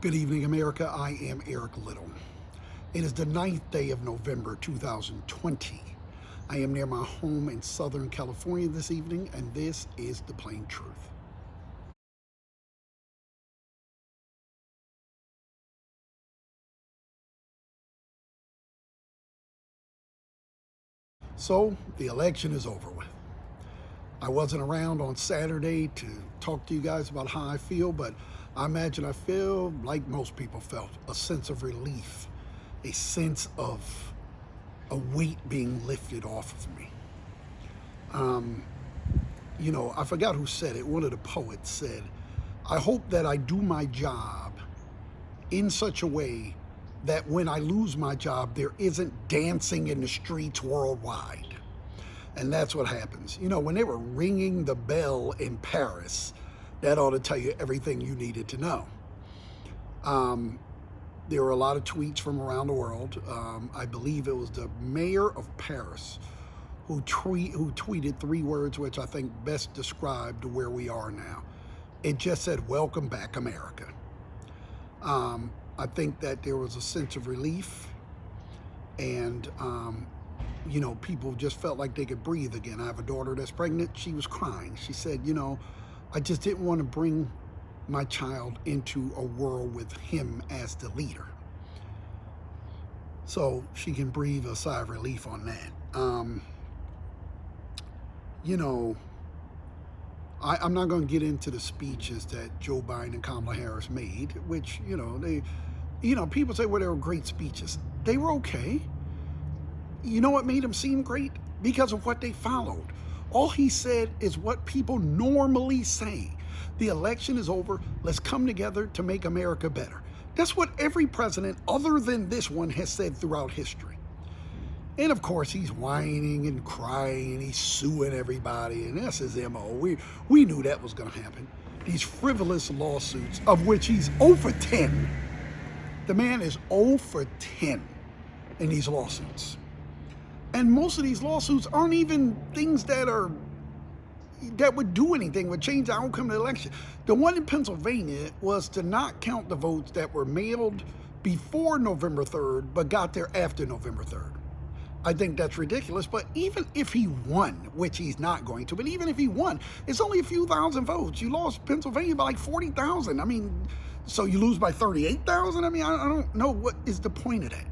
Good evening, America. I am Eric Little. It is the 9th day of November 2020. I am near my home in Southern California this evening, and this is the plain truth. So, the election is over with. I wasn't around on Saturday to talk to you guys about how I feel, but I imagine I feel like most people felt a sense of relief, a sense of a weight being lifted off of me. I forgot who said it. One of the poets said, I hope that I do my job in such a way that when I lose my job, there isn't dancing in the streets worldwide. And that's what happens. When they were ringing the bell in Paris, that ought to tell you everything you needed to know. There were a lot of tweets from around the world. I believe it was the mayor of Paris who tweeted 3 words which I think best described where we are now. It just said, "Welcome back, America." I think that there was a sense of relief, and people just felt like they could breathe again. I have a daughter that's pregnant. She was crying. She said, I just didn't want to bring my child into a world with him as the leader. So she can breathe a sigh of relief on that. I'm not going to get into the speeches that Joe Biden and Kamala Harris made, which, people say, well, they were great speeches. They were okay. You know what made them seem great? Because of what they followed. All he said is what people normally say. The election is over. Let's come together to make America better. That's what every president other than this one has said throughout history. And of course, he's whining and crying and he's suing everybody, and that's his MO. We knew that was going to happen. These frivolous lawsuits, of which he's 0 for 10. The man is 0 for 10 in these lawsuits. And most of these lawsuits aren't even things that would do anything, would change the outcome of the election. The one in Pennsylvania was to not count the votes that were mailed before November 3rd, but got there after November 3rd. I think that's ridiculous, but even if he won, which he's not going to, but even if he won, it's only a few thousand votes. You lost Pennsylvania by like 40,000. So you lose by 38,000? I don't know what is the point of that.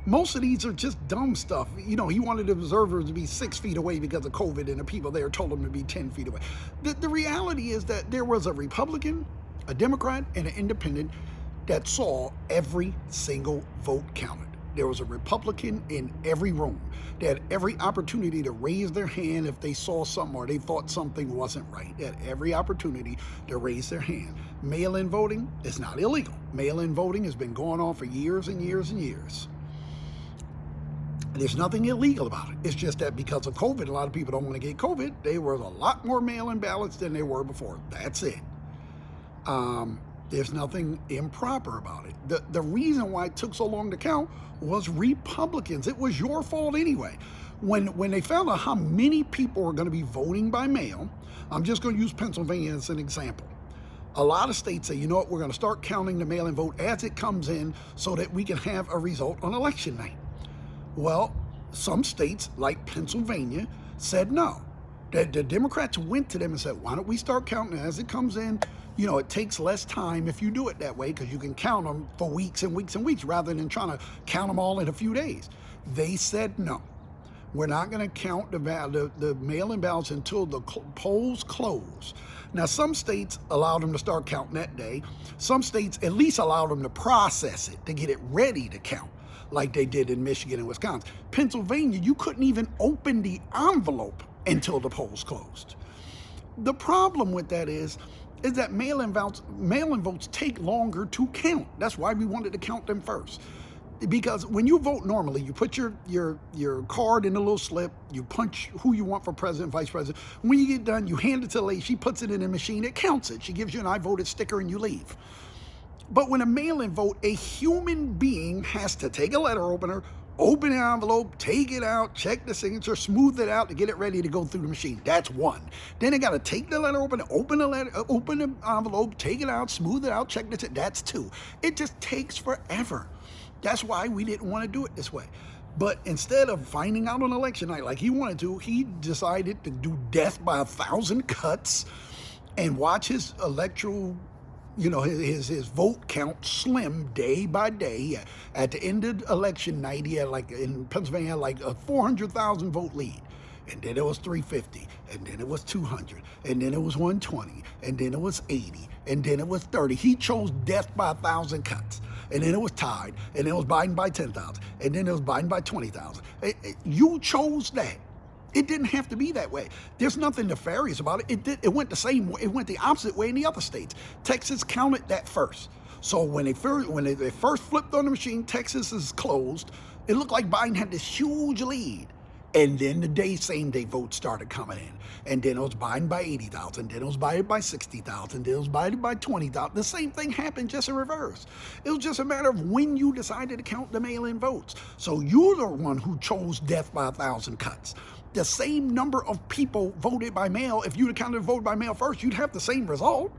Most of these are just dumb stuff. He wanted the observers to be 6 feet away because of COVID, and the people there told him to be 10 feet away. The reality is that there was a Republican, a Democrat, and an independent that saw every single vote counted. There was a Republican in every room. They had every opportunity to raise their hand if they saw something or they thought something wasn't right. They had every opportunity to raise their hand. Mail-in voting is not illegal. Mail-in voting has been going on for years and years and years. There's nothing illegal about it. It's just that because of COVID, a lot of people don't want to get COVID. There was a lot more mail-in ballots than there were before. That's it. There's nothing improper about it. The reason why it took so long to count was Republicans. It was your fault anyway. When they found out how many people were going to be voting by mail, I'm just going to use Pennsylvania as an example. A lot of states say, you know what, we're going to start counting the mail-in vote as it comes in so that we can have a result on election night. Well, some states, like Pennsylvania, said no. The Democrats went to them and said, why don't we start counting as it comes in? It takes less time if you do it that way because you can count them for weeks and weeks and weeks rather than trying to count them all in a few days. They said no. We're not going to count the mail-in ballots until the polls close. Now, some states allowed them to start counting that day. Some states at least allowed them to process it, to get it ready to count, like they did in Michigan and Wisconsin. Pennsylvania, you couldn't even open the envelope until the polls closed. The problem with that is that mail-in votes take longer to count. That's why we wanted to count them first. Because when you vote normally, you put your card in a little slip, you punch who you want for president, vice president. When you get done, you hand it to the lady, she puts it in a machine, it counts it. She gives you an I voted sticker and you leave. But when a mail-in vote, a human being has to take a letter opener, Open the envelope, take it out, check the signature, smooth it out to get it ready to go through the machine. That's one. Then they got to take the letter, open the letter, open the envelope, take it out, smooth it out, check the. That's two. It just takes forever. That's why we didn't want to do it this way. But instead of finding out on election night like he wanted to, he decided to do death by 1,000 cuts and watch his electoral, his vote count slim day by day. At the end of election night, he had in Pennsylvania, a 400,000 vote lead. And then it was 350, and then it was 200, and then it was 120, and then it was 80, and then it was 30. He chose death by 1,000 cuts. And then it was tied, and then it was Biden by 10,000, and then it was Biden by 20,000. You chose that. It didn't have to be that way. There's nothing nefarious about it. It went the same way. It went the opposite way in the other states. Texas counted that first. So when they first flipped on the machine, Texas is closed. It looked like Biden had this huge lead. And then same day votes started coming in. And then it was Biden by 80,000. Then it was Biden by 60,000. Then it was Biden by 20,000. The same thing happened, just in reverse. It was just a matter of when you decided to count the mail-in votes. So you're the one who chose death by 1,000 cuts. The same number of people voted by mail. If you'd have counted voted by mail first, you'd have the same result.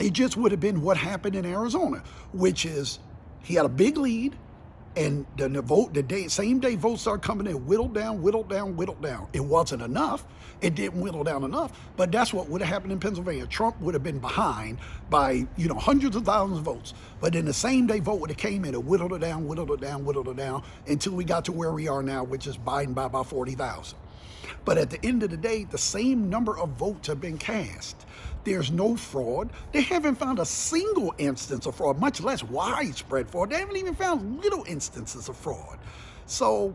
It just would have been what happened in Arizona, which is he had a big lead. And same day votes started coming in, whittled down. It wasn't enough. It didn't whittle down enough, but that's what would have happened in Pennsylvania. Trump would have been behind by, hundreds of thousands of votes. But then the same day vote would have came in and whittled it down until we got to where we are now, which is Biden by about 40,000. But at the end of the day, the same number of votes have been cast. There's no fraud. They haven't found a single instance of fraud, much less widespread fraud. They haven't even found little instances of fraud. So,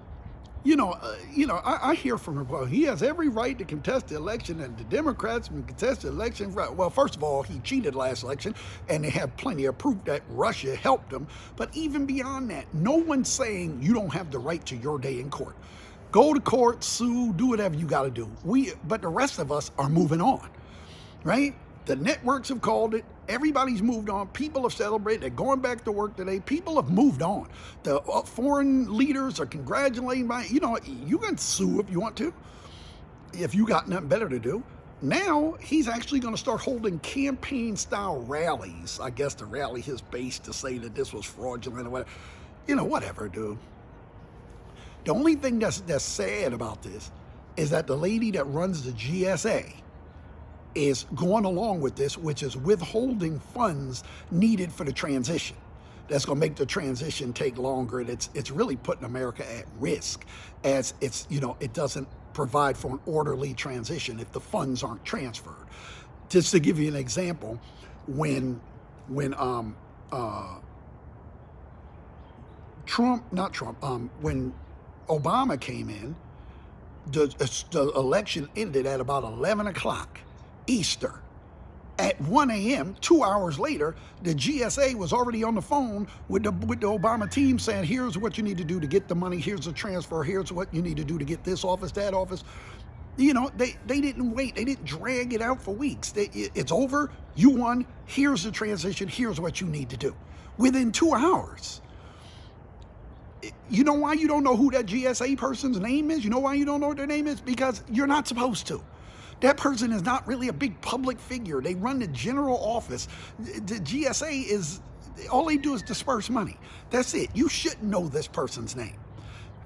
I hear from him, he has every right to contest the election, and the Democrats can contest the election. Well, first of all, he cheated last election, and they have plenty of proof that Russia helped him. But even beyond that, no one's saying you don't have the right to your day in court. Go to court, sue, do whatever you got to do. But the rest of us are moving on. Right? The networks have called it. Everybody's moved on. People have celebrated. They're going back to work today. People have moved on. The foreign leaders are congratulating. You can sue if you want to, if you got nothing better to do. Now he's actually going to start holding campaign-style rallies, I guess, to rally his base to say that this was fraudulent or whatever. Whatever, dude. The only thing that's sad about this is that the lady that runs the GSA is going along with this, which is withholding funds needed for the transition. That's going to make the transition take longer, and it's really putting America at risk, as it doesn't provide for an orderly transition if the funds aren't transferred. Just to give you an example, when Obama came in, the election ended at about 11 o'clock. Easter. At 1 a.m., 2 hours later, the GSA was already on the phone with the Obama team saying, here's what you need to do to get the money, here's the transfer, here's what you need to do to get this office, that office. They didn't wait. They didn't drag it out for weeks. It's over. You won. Here's the transition. Here's what you need to do. Within 2 hours. You know why you don't know who that GSA person's name is? You know why you don't know what their name is? Because you're not supposed to. That person is not really a big public figure. They run the general office. The GSA is, all they do is disperse money. That's it. You shouldn't know this person's name,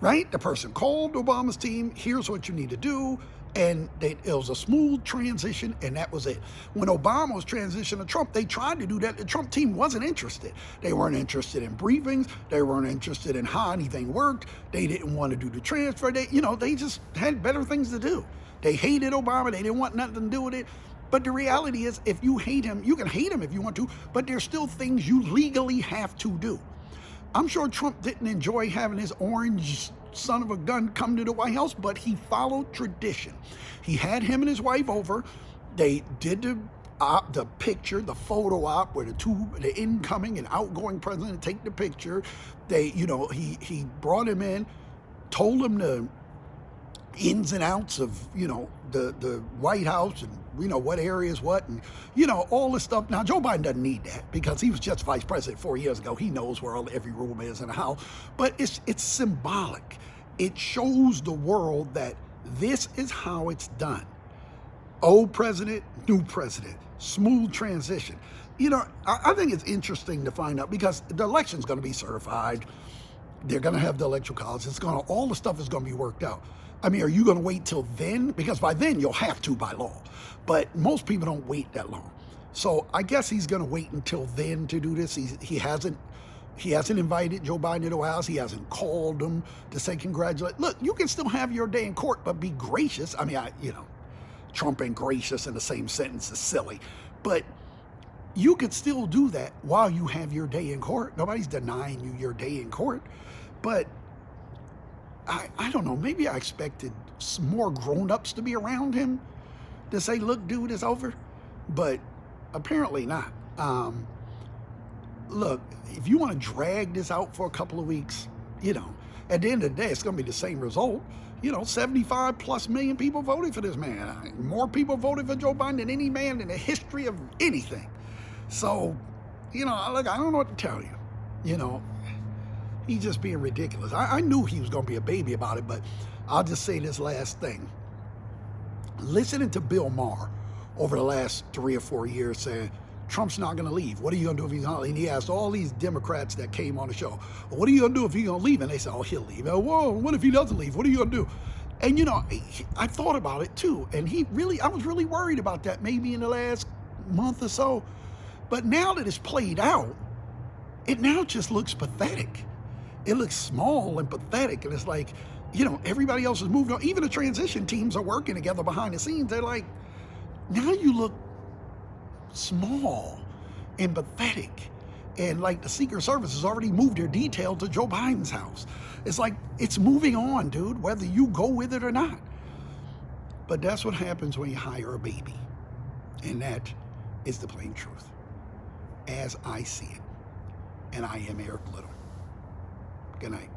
right? The person called Obama's team, here's what you need to do, and it was a smooth transition, and that was it. When Obama was transitioning to Trump, they tried to do that. The Trump team wasn't interested. They weren't interested in briefings. They weren't interested in how anything worked. They didn't want to do the transfer. They just had better things to do. They hated Obama. They didn't want nothing to do with it. But the reality is, if you hate him, you can hate him if you want to, but there's still things you legally have to do. I'm sure Trump didn't enjoy having his orange son of a gun come to the White House, but he followed tradition. He had him and his wife over. They did the picture, the photo op where the incoming and outgoing president take the picture. He brought him in, told him the ins and outs of, the White House and what areas what, and all this stuff. Now Joe Biden doesn't need that because he was just vice president 4 years ago. He knows where every room is and how. But it's symbolic. It shows the world that this is how it's done. Old president, new president, smooth transition. I think it's interesting to find out because the election's going to be certified. They're going to have the electoral college. All the stuff is going to be worked out. I mean, are you going to wait till then? Because by then you'll have to by law. But most people don't wait that long. So I guess he's going to wait until then to do this. He hasn't invited Joe Biden to the White House. He hasn't called him to say congratulate. Look, you can still have your day in court, but be gracious. I mean, Trump and gracious in the same sentence is silly. But you could still do that while you have your day in court. Nobody's denying you your day in court. But I don't know, maybe I expected more grown-ups to be around him to say, look, dude, it's over. But apparently not. Look, if you want to drag this out for a couple of weeks, at the end of the day, it's going to be the same result. 75 plus million people voted for this man. More people voted for Joe Biden than any man in the history of anything. So, look, I don't know what to tell you. He's just being ridiculous. I knew he was going to be a baby about it, but I'll just say this last thing. Listening to Bill Maher over the last 3 or 4 years saying, Trump's not going to leave. What are you going to do if he's not leaving? He asked all these Democrats that came on the show, well, what are you going to do if he's going to leave? And they said, oh, he'll leave. Whoa, what if he doesn't leave? What are you going to do? And, I thought about it too. And I was really worried about that maybe in the last month or so. But now that it's played out, it now just looks pathetic. It looks small and pathetic. And it's like, everybody else has moved on. Even the transition teams are working together behind the scenes. They're like, now you look small and pathetic. And like the Secret Service has already moved their detail to Joe Biden's house. It's like, it's moving on, dude, whether you go with it or not. But that's what happens when you hire a baby. And that is the plain truth, as I see it. And I am Eric Little. Good night.